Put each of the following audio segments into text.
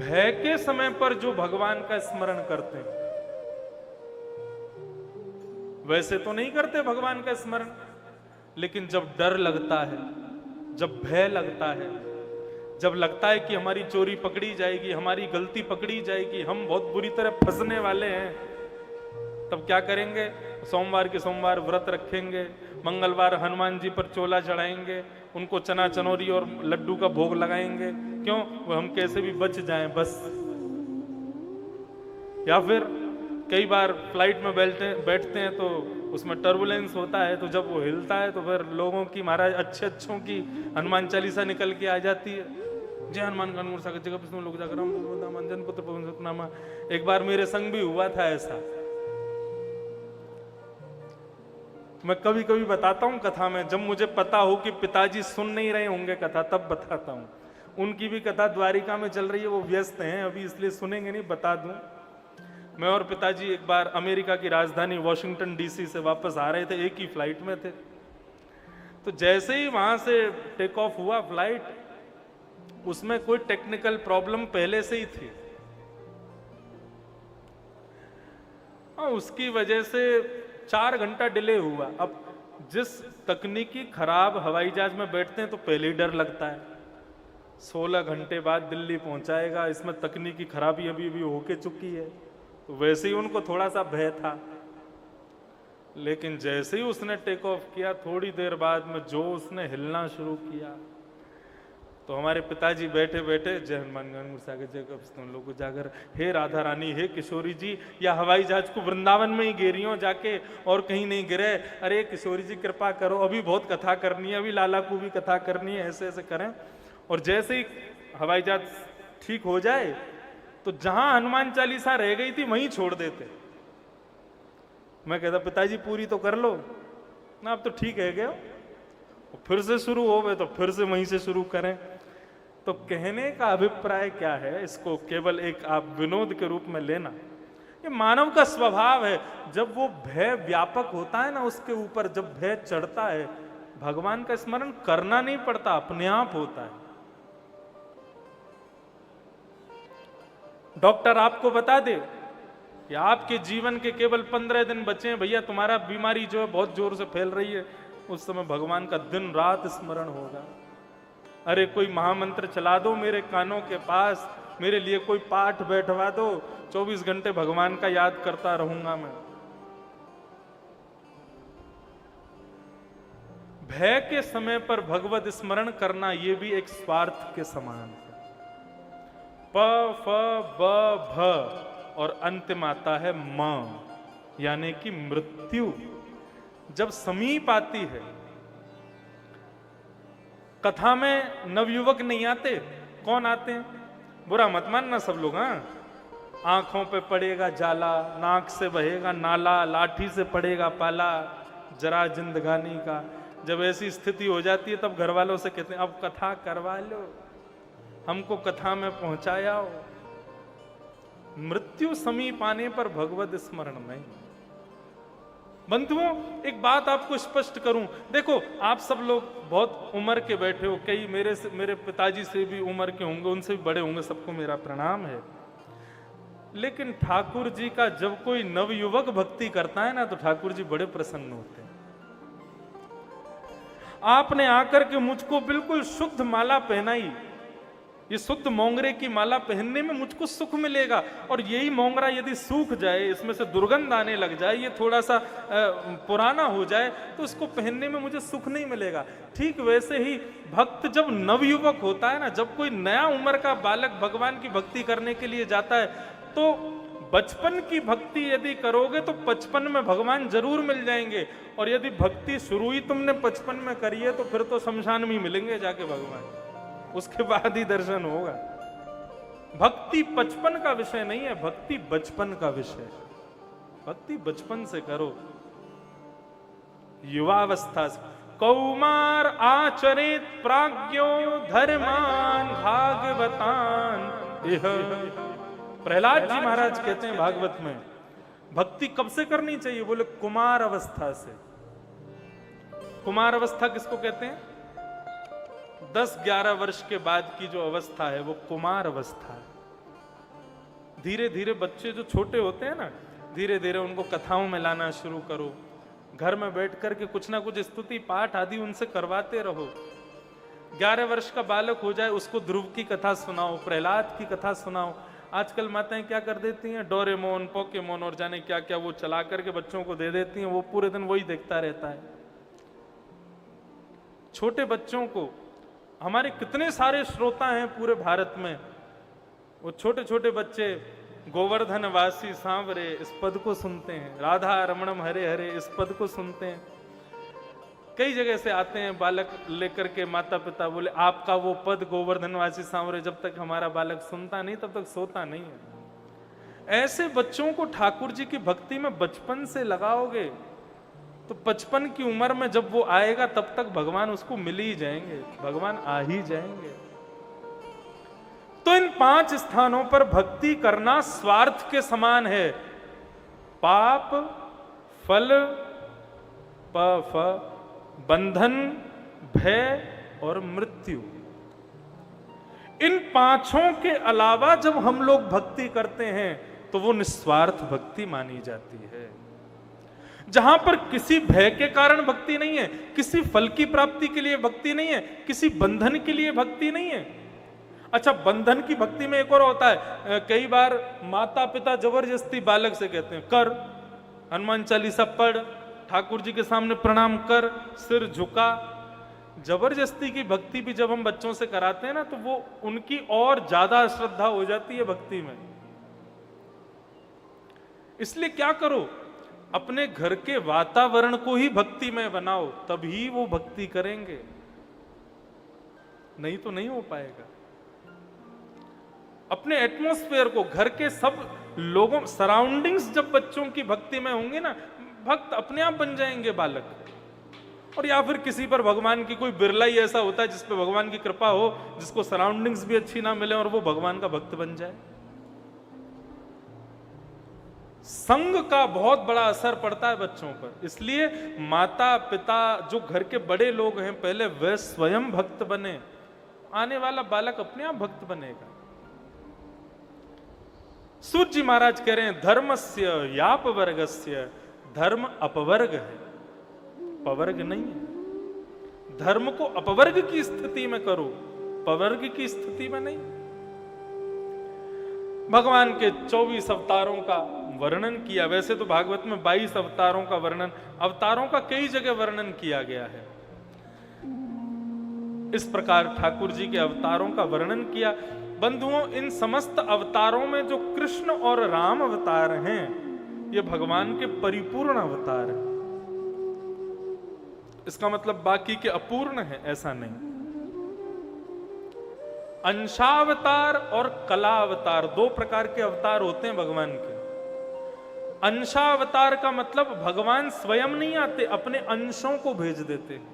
भय के समय पर जो भगवान का स्मरण करते हैं, वैसे तो नहीं करते भगवान का स्मरण, लेकिन जब डर लगता है, जब भय लगता है, जब लगता है कि हमारी चोरी पकड़ी जाएगी, हमारी गलती पकड़ी जाएगी, हम बहुत बुरी तरह फंसने वाले हैं, तब क्या करेंगे? सोमवार के सोमवार व्रत रखेंगे, मंगलवार हनुमान जी पर चोला चढ़ाएंगे, उनको चना चनौरी और लड्डू का भोग लगाएंगे। क्यों? वो हम कैसे भी बच जाएं बस। या फिर कई बार फ्लाइट में बैठते हैं तो उसमें टर्बुलेंस होता है, तो जब वो हिलता है तो फिर लोगों की, महाराज अच्छों की हनुमान चालीसा निकल के आ जाती है। जय हनुमान कानूर सागर जगह विष्णु लोक जागर अंजन पुत्र पवन सतनामा। एक बार मेरे संग भी हुआ था ऐसा। मैं कभी कभी बताता हूं कथा में, जब मुझे पता हो कि पिताजी सुन नहीं रहे होंगे कथा, तब बताता हूं। उनकी भी कथा द्वारिका में चल रही है, वो व्यस्त हैं अभी, इसलिए सुनेंगे नहीं, बता दूं। मैं और पिताजी एक बार अमेरिका की राजधानी वॉशिंगटन डीसी से वापस आ रहे थे, एक ही फ्लाइट में थे। तो जैसे ही वहां से टेक ऑफ हुआ फ्लाइट, उसमें कोई टेक्निकल प्रॉब्लम पहले से ही थी, और उसकी वजह से 4 घंटा डिले हुआ। अब जिस तकनीकी खराब हवाई जहाज में बैठते हैं तो पहले ही डर लगता है, 16 घंटे बाद दिल्ली पहुंचाएगा, इसमें तकनीकी खराबी अभी अभी होके चुकी है, तो वैसे ही उनको थोड़ा सा भय था। लेकिन जैसे ही उसने टेक ऑफ किया, थोड़ी देर बाद में जो उसने हिलना शुरू किया, तो हमारे पिताजी बैठे बैठे जय हनुमान कानूर सागर जय विष्णु लोक जागर, हे राधा रानी, हे किशोरी जी, या हवाई जहाज को वृंदावन में ही गिरी हो जाके और कहीं नहीं गिरे, अरे किशोरी जी कृपा करो, अभी बहुत कथा करनी है, अभी लाला को भी कथा करनी है, ऐसे ऐसे करें। और जैसे ही हवाई जहाज ठीक हो जाए तो जहां हनुमान चालीसा रह गई थी वहीं छोड़ देते। मैं कहता पिताजी पूरी तो कर लो ना, अब तो ठीक है गया, फिर से शुरू हो गए तो फिर से वहीं से शुरू करें। तो कहने का अभिप्राय क्या है, इसको केवल एक आप विनोद के रूप में लेना, ये मानव का स्वभाव है। जब वो भय व्यापक होता है ना, उसके ऊपर जब भय चढ़ता है, भगवान का स्मरण करना नहीं पड़ता, अपने आप होता है। डॉक्टर आपको बता दे कि आपके जीवन के केवल 15 दिन बचे हैं भैया, तुम्हारा बीमारी जो है बहुत जोर से फैल रही है, उस समय भगवान का दिन रात स्मरण होगा। अरे कोई महामंत्र चला दो मेरे कानों के पास, मेरे लिए कोई पाठ बैठवा दो, 24 घंटे भगवान का याद करता रहूंगा मैं। भय के समय पर भगवत स्मरण करना, यह भी एक स्वार्थ के समान है। प फ ब भ और अंतिम आता है म, यानी कि मृत्यु जब समीप आती है। कथा में नवयुवक नहीं आते, कौन आते हैं? बुरा मत मानना सब लोग, हाँ। आंखों पे पड़ेगा जाला, नाक से बहेगा नाला, लाठी से पड़ेगा पाला, जरा जिंदगानी का। जब ऐसी स्थिति हो जाती है तब घर वालों से कहते हैं अब कथा करवा लो, हमको कथा में पहुंचाया। मृत्यु समीप आने पर भगवत स्मरण नहीं। बंधुओं, एक बात आपको स्पष्ट करूं, देखो आप सब लोग बहुत उम्र के बैठे हो, कई मेरे पिताजी से भी उम्र के होंगे, उनसे भी बड़े होंगे, सबको मेरा प्रणाम है। लेकिन ठाकुर जी का जब कोई नवयुवक भक्ति करता है ना, तो ठाकुर जी बड़े प्रसन्न होते हैं। आपने आकर के मुझको बिल्कुल शुद्ध माला पहनाई, ये शुद्ध मोंगरे की माला पहनने में मुझको सुख मिलेगा, और यही मोंगरा यदि सूख जाए, इसमें से दुर्गंध आने लग जाए, ये थोड़ा सा पुराना हो जाए, तो इसको पहनने में मुझे सुख नहीं मिलेगा। ठीक वैसे ही भक्त जब नवयुवक होता है ना, जब कोई नया उम्र का बालक भगवान की भक्ति करने के लिए जाता है, तो बचपन की भक्ति यदि करोगे तो 55 में भगवान जरूर मिल जाएंगे, और यदि भक्ति शुरू ही तुमने 55 में करी है तो फिर तो शमशान में मिलेंगे जाके भगवान, उसके बाद ही दर्शन होगा। भक्ति 55 का विषय नहीं है, भक्ति बचपन का विषय है। भक्ति बचपन से करो, युवावस्था से। कौमार आचरित प्राज्ञो धर्मान भागवतान इह। प्रहलाद जी महाराज कहते हैं भागवत में, भक्ति कब से करनी चाहिए? बोले कुमार अवस्था से। कुमार अवस्था किसको कहते हैं? 10-11 वर्ष के बाद की जो अवस्था है वो कुमार अवस्था है। धीरे धीरे बच्चे जो छोटे होते हैं ना, धीरे धीरे उनको कथाओं में लाना शुरू करो। घर में बैठ कर के कुछ ना कुछ स्तुति पाठ आदि उनसे करवाते रहो। 11 वर्ष का बालक हो जाए उसको ध्रुव की कथा सुनाओ, प्रहलाद की कथा सुनाओ। आजकल माताएं क्या कर देती हैं, डोरेमोन, पोकेमोन और जाने क्या क्या वो चला करके बच्चों को दे देती हैं, वो पूरे दिन वही देखता रहता है। छोटे बच्चों को, हमारे कितने सारे श्रोता हैं पूरे भारत में, वो छोटे छोटे बच्चे गोवर्धन वासी सांवरे इस पद को सुनते हैं, राधा रमणम हरे हरे इस पद को सुनते हैं। कई जगह से आते हैं बालक लेकर के, माता पिता बोले आपका वो पद गोवर्धनवासी सांवरे जब तक हमारा बालक सुनता नहीं तब तक सोता नहीं है। ऐसे बच्चों को ठाकुर जी की भक्ति में बचपन से लगाओगे तो 55 की उम्र में जब वो आएगा तब तक भगवान उसको मिल ही जाएंगे, भगवान आ ही जाएंगे। तो इन 5 स्थानों पर भक्ति करना स्वार्थ के समान है। पाप, फल, बंधन, भय और मृत्यु, इन 5 के अलावा जब हम लोग भक्ति करते हैं तो वो निस्वार्थ भक्ति मानी जाती है। जहां पर किसी भय के कारण भक्ति नहीं है, किसी फल की प्राप्ति के लिए भक्ति नहीं है, किसी बंधन के लिए भक्ति नहीं है। अच्छा, बंधन की भक्ति में एक और होता है, कई बार माता पिता जबरदस्ती बालक से कहते हैं कर, हनुमान चालीसा पढ़, ठाकुर जी के सामने प्रणाम कर, सिर झुका। जबरदस्ती की भक्ति भी जब हम बच्चों से कराते हैं ना तो वो उनकी और ज्यादा श्रद्धा हो जाती है भक्ति में। इसलिए क्या करो, अपने घर के वातावरण को ही भक्ति में बनाओ, तभी वो भक्ति करेंगे, नहीं तो नहीं हो पाएगा। अपने एटमॉस्फेयर को, घर के सब लोगों, सराउंडिंग्स जब बच्चों की भक्ति में होंगे ना, भक्त अपने आप बन जाएंगे बालक। और या फिर किसी पर भगवान की कोई बिरला ही ऐसा होता है जिस पे भगवान की कृपा हो, जिसको सराउंडिंग्स भी अच्छी ना मिले और वो भगवान का भक्त बन जाए। संग का बहुत बड़ा असर पड़ता है बच्चों पर। इसलिए माता पिता जो घर के बड़े लोग हैं पहले वे स्वयं भक्त बने, आने वाला बालक अपने आप भक्त बनेगा। सूत जी महाराज कह रहे हैं धर्मस्य यापवर्गस्य, धर्म अपवर्ग है, पवर्ग नहीं है। धर्म को अपवर्ग की स्थिति में करो, पवर्ग की स्थिति में नहीं। भगवान के 24 अवतारों का वर्णन किया। वैसे तो भागवत में 22 अवतारों का वर्णन, अवतारों का कई जगह वर्णन किया गया है। इस प्रकार ठाकुर जी के अवतारों का वर्णन किया। बंधुओं, इन समस्त अवतारों में जो कृष्ण और राम अवतार हैं, ये भगवान के परिपूर्ण अवतार हैं। इसका मतलब बाकी के अपूर्ण है, ऐसा नहीं। अंशावतार और कलावतार 2 प्रकार के अवतार होते हैं भगवान के। अंशावतार का मतलब भगवान स्वयं नहीं आते, अपने अंशों को भेज देते हैं।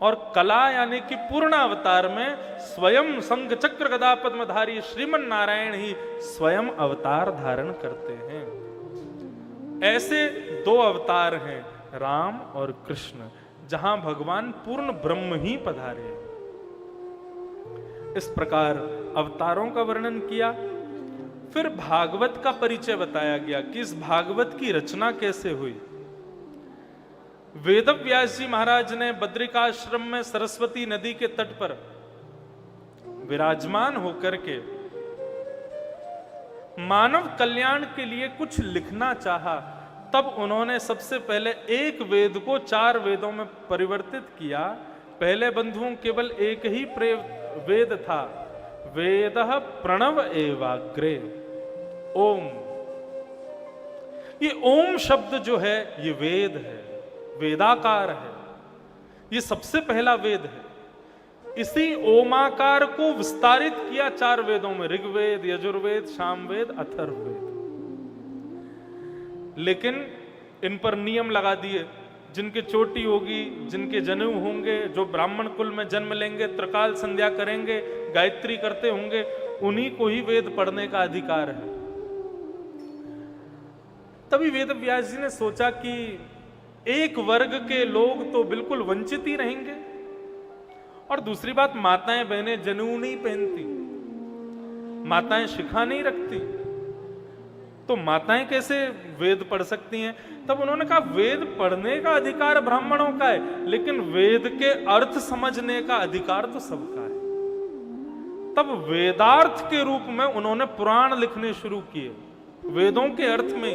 और कला यानी कि पूर्ण अवतार में स्वयं शंख चक्र गदा पद्मधारी श्रीमन नारायण ही स्वयं अवतार धारण करते हैं। ऐसे 2 अवतार हैं राम और कृष्ण, जहां भगवान पूर्ण ब्रह्म ही पधारे। इस प्रकार अवतारों का वर्णन किया। फिर भागवत का परिचय बताया गया कि इस भागवत की रचना कैसे हुई। वेदव्यास जी महाराज ने बद्रिकाश्रम में सरस्वती नदी के तट पर विराजमान होकर के मानव कल्याण के लिए कुछ लिखना चाहा। तब उन्होंने सबसे पहले एक वेद को 4 वेदों में परिवर्तित किया। पहले बंधुओं केवल एक ही वेद था, वेदः प्रणव एवाग्रे, ओम। ये ओम शब्द जो है ये वेद है, वेदाकार है, ये सबसे पहला वेद है। इसी ओमाकार को विस्तारित किया 4 वेदों में, ऋग्वेद, यजुर्वेद, सामवेद, अथर्ववेद। लेकिन इन पर नियम लगा दिए, जिनकी चोटी होगी, जिनके जनेऊ होंगे, जो ब्राह्मण कुल में जन्म लेंगे, त्रिकाल संध्या करेंगे, गायत्री करते होंगे, उन्हीं को ही वेद पढ़ने का अधिकार है। तभी वेदव्यास जी ने सोचा कि एक वर्ग के लोग तो बिल्कुल वंचित ही रहेंगे, और दूसरी बात, माताएं बहनें जनेऊ नहीं पहनती, माताएं शिखा नहीं रखती, तो माताएं कैसे वेद पढ़ सकती हैं? तब उन्होंने कहा वेद पढ़ने का अधिकार ब्राह्मणों का है, लेकिन वेद के अर्थ समझने का अधिकार तो सबका है। तब वेदार्थ के रूप में उन्होंने पुराण लिखने शुरू किए। वेदों के अर्थ में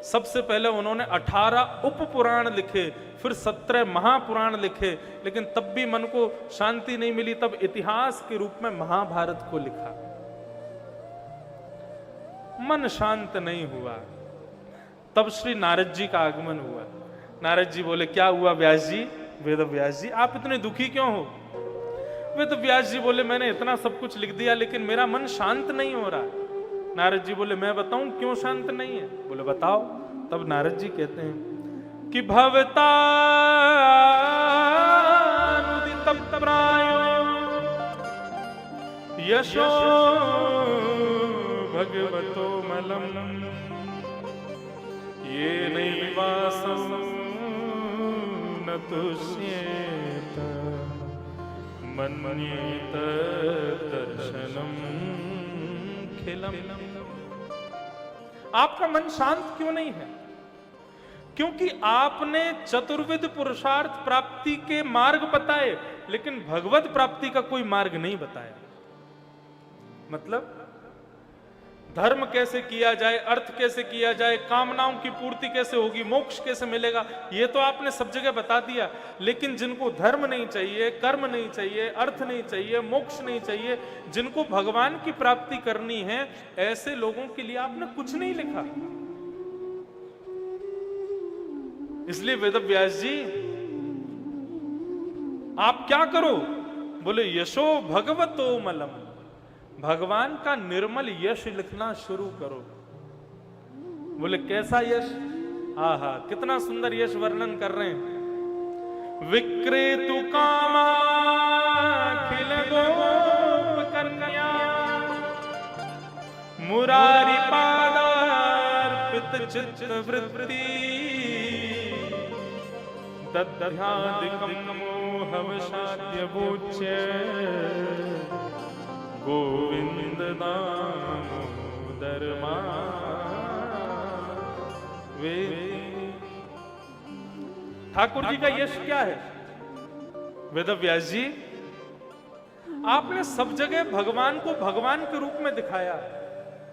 सबसे पहले उन्होंने 18 उप पुराण लिखे, फिर 17 महापुराण लिखे, लेकिन तब भी मन को शांति नहीं मिली। तब इतिहास के रूप में महाभारत को लिखा, मन शांत नहीं हुआ। तब श्री नारद जी का आगमन हुआ। नारद जी बोले, क्या हुआ व्यास जी? वेद व्यास जी, आप इतने दुखी क्यों हो? वेद व्यास जी बोले, मैंने इतना सब कुछ लिख दिया, लेकिन मेरा मन शांत नहीं हो रहा। नारद जी बोले, मैं बताऊं क्यों शांत नहीं है? बोले बताओ। तब नारद जी कहते हैं कि भवता यशो भगवतो मलम ये नैवासं न तुष्येत मन्येत दर्शनम खिलम। आपका मन शांत क्यों नहीं है? क्योंकि आपने चतुर्विध पुरुषार्थ प्राप्ति के मार्ग बताए, लेकिन भगवत प्राप्ति का कोई मार्ग नहीं बताया। मतलब धर्म कैसे किया जाए, अर्थ कैसे किया जाए, कामनाओं की पूर्ति कैसे होगी, मोक्ष कैसे मिलेगा, ये तो आपने सब जगह बता दिया। लेकिन जिनको धर्म नहीं चाहिए, कर्म नहीं चाहिए, अर्थ नहीं चाहिए, मोक्ष नहीं चाहिए, जिनको भगवान की प्राप्ति करनी है, ऐसे लोगों के लिए आपने कुछ नहीं लिखा। इसलिए वेद व्यास जी, आप क्या करो? बोले यशो भगवतो मलम, भगवान का निर्मल यश लिखना शुरू करो। बोले कैसा यश? आहा, कितना सुंदर यश वर्णन कर रहे हैं। विक्रेतु कामा खिल गोप कन्या मुरारी पादार्पित चित्त वृत्ति दध्यादिकं मोहवशाद्य भूच्य गोविंद दामोदर वे। ठाकुर जी का यश क्या है? वेद व्यास जी, आपने सब जगह भगवान को भगवान के रूप में दिखाया,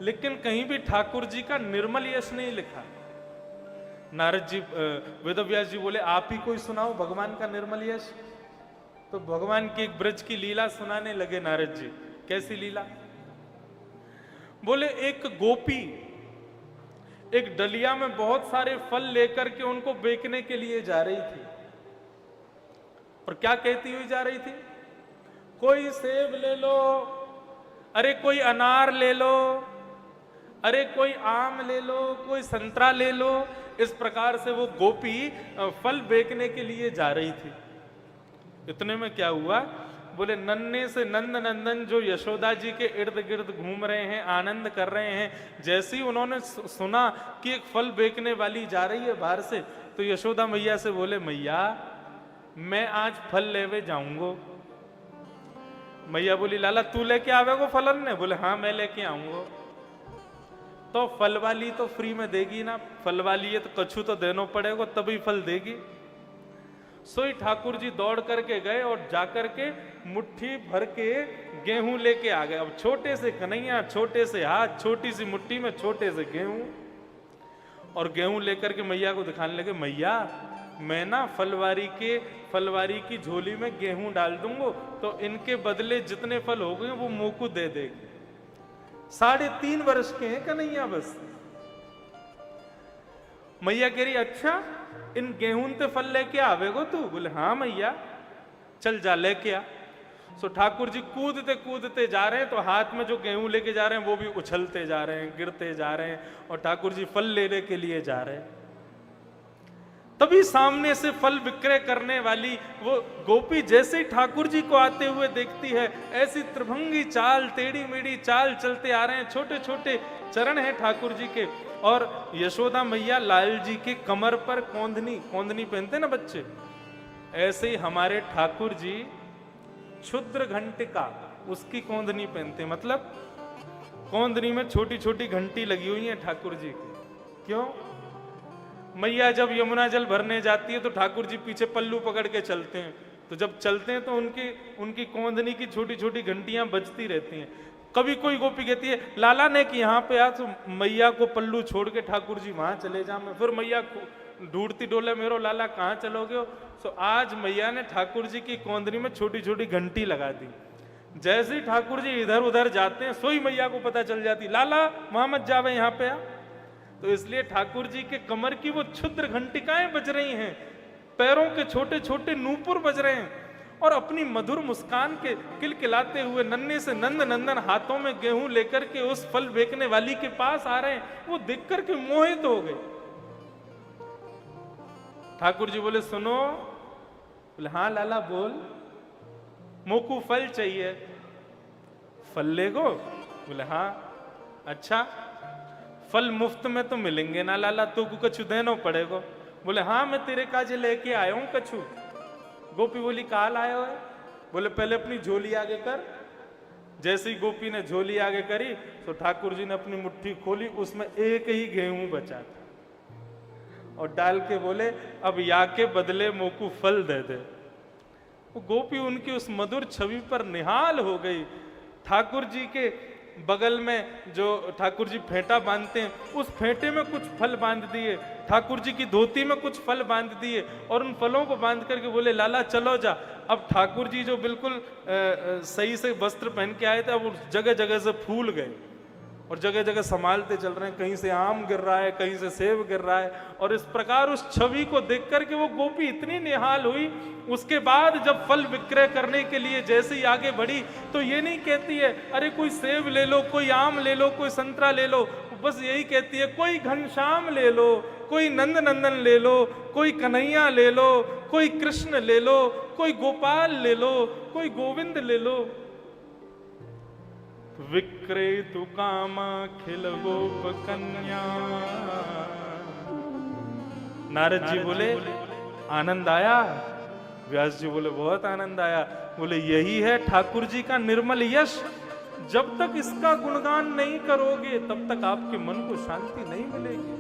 लेकिन कहीं भी ठाकुर जी का निर्मल यश नहीं लिखा। नारद जी, वेद व्यास जी बोले, आप ही कोई सुनाओ भगवान का निर्मल यश। तो भगवान की एक ब्रज की लीला सुनाने लगे नारद जी। कैसी लीला? बोले एक गोपी एक डलिया में बहुत सारे फल लेकर के उनको बेचने के लिए जा रही थी, और क्या कहती हुई जा रही थी? कोई सेब ले लो, अरे कोई अनार ले लो, अरे कोई आम ले लो, कोई संतरा ले लो। इस प्रकार से वो गोपी फल बेचने के लिए जा रही थी। इतने में क्या हुआ? बोले नन्हे से नंद नंदन जो यशोदा जी के इर्द गिर्द घूम रहे हैं, आनंद कर रहे हैं, जैसे ही उन्होंने सुना कि एक फल बेचने वाली जा रही है बाहर से, तो यशोदा मैया से बोले, मैया मैं आज फल लेवे जाऊंगो। मैया बोली, लाला तू लेके आवेगो फलन ने? बोले हाँ मैं लेके आऊंगो। तो फल वाली तो फ्री में देगी ना, फल वाली है तो कछु तो देना पड़ेगा, तभी फल देगी। सोई ठाकुर जी दौड़ करके गए और जाकर के मुट्ठी भर के गेहूं लेके आ गए। अब छोटे से कन्हैया, छोटे से हाथ, छोटी सी मुट्ठी में छोटे से गेहूं, और गेहूं लेकर के मैया को दिखाने लगे, मैया मैं ना फलवारी की झोली में गेहूं डाल दूंगा, तो इनके बदले जितने फल हो गए वो मुंह को दे देगी। 3.5 वर्ष के हैं कन्हैया बस। मैया कह रही, अच्छा इन गेहूं ते फल लेके आवेगो तू? बोले हाँ मैया, चल जा लेके आ। सो ठाकुर जी कूदते कूदते जा रहे हैं, तो हाथ में जो गेहूं लेके जा रहे हैं वो भी उछलते जा रहे हैं, गिरते जा रहे हैं, और ठाकुर जी फल लेने के लिए जा रहे हैं। तभी सामने से फल विक्रय करने वाली वो गोपी जैसे ही ठाकुर जी को आते हुए देखती है, ऐसी त्रिभंगी चाल, टेढ़ी मेढ़ी चाल चलते आ रहे हैं। छोटे छोटे चरण हैं ठाकुर जी के, और यशोदा मैया लाल जी के कमर पर कोंदनी पहनते ना बच्चे, ऐसे ही हमारे ठाकुर जी क्षुद्र घंटिका उसकी कोंदनी पहनते। मतलब कौंदनी में छोटी छोटी घंटी लगी हुई है ठाकुर जी की। क्यों? मैया जब यमुना जल भरने जाती है तो ठाकुर जी पीछे पल्लू पकड़ के चलते हैं, तो जब चलते हैं तो उनकी कौंदनी की छोटी छोटी घंटियां बजती रहती हैं। कभी कोई गोपी कहती है लाला ने कि यहाँ पे आ, तो मैया को पल्लू छोड़ के ठाकुर जी वहां चले जा। मैं फिर मैया ढूंढती डोले मेरो लाला कहाँ चलोगे हो? सो आज मैया ने ठाकुर जी की कौंदनी में छोटी छोटी घंटी लगा दी। जैसे ही ठाकुर जी इधर उधर जाते हैं सोई मैया को पता चल जाती, लाला वहां मत जावे, यहाँ पे आ। तो इसलिए ठाकुर जी के कमर की वो क्षुद्र घंटिकाएं बज रही हैं, पैरों के छोटे छोटे नूपुर बज रहे हैं, और अपनी मधुर मुस्कान के किलकिलाते हुए नन्हे से नंद नंदन हाथों में गेहूं लेकर के उस फल बेचने वाली के पास आ रहे हैं। वो देख करके मोहित हो गए। ठाकुर जी बोले सुनो। बोले हाँ लाला बोल। मोकू फल चाहिए। फल लेगो? बोले हाँ। अच्छा फल मुफ्त में तो मिलेंगे ना लाला, तो को कछु देना पड़ेगा। बोले हाँ मैं तेरे काजे लेके आया हूं कछु। गोपी बोली काल आया हो? बोले पहले अपनी झोली आगे कर। जैसे ही गोपी ने झोली आगे करी तो ठाकुर जी ने अपनी मुट्ठी खोली, उसमें एक ही गेहूं बचा था, और डाल के बोले अब या के बदले मोकू फल दे दे। वो गोपी उनकी उस मधुर छवि पर निहाल हो गई। ठाकुर जी के बगल में जो ठाकुर जी फेंटा बांधते हैं, उस फेंटे में कुछ फल बांध दिए, ठाकुर जी की धोती में कुछ फल बांध दिए, और उन फलों को बांध करके बोले लाला चलो जा। अब ठाकुर जी जो बिल्कुल सही से वस्त्र पहन के आए थे, अब जगह जगह से फूल गए और जगह जगह संभालते चल रहे हैं, कहीं से आम गिर रहा है, कहीं से सेब गिर रहा है। और इस प्रकार उस छवि को देख करके वो गोपी इतनी निहाल हुई। उसके बाद जब फल विक्रय करने के लिए जैसे ही आगे बढ़ी, तो ये नहीं कहती है अरे कोई सेब ले लो, कोई आम ले लो, कोई संतरा ले लो, बस यही कहती है कोई घनश्याम ले लो, कोई नंद नंदन ले लो, कोई कन्हैया ले लो, कोई कृष्ण ले लो, कोई गोपाल ले लो, कोई गोविंद ले लो। विक्रेतु कामाखिल गोप कन्या। नारद जी बोले आनंद आया? व्यास जी बोले बहुत आनंद आया। बोले यही है ठाकुर जी का निर्मल यश। जब तक इसका गुणगान नहीं करोगे तब तक आपके मन को शांति नहीं मिलेगी।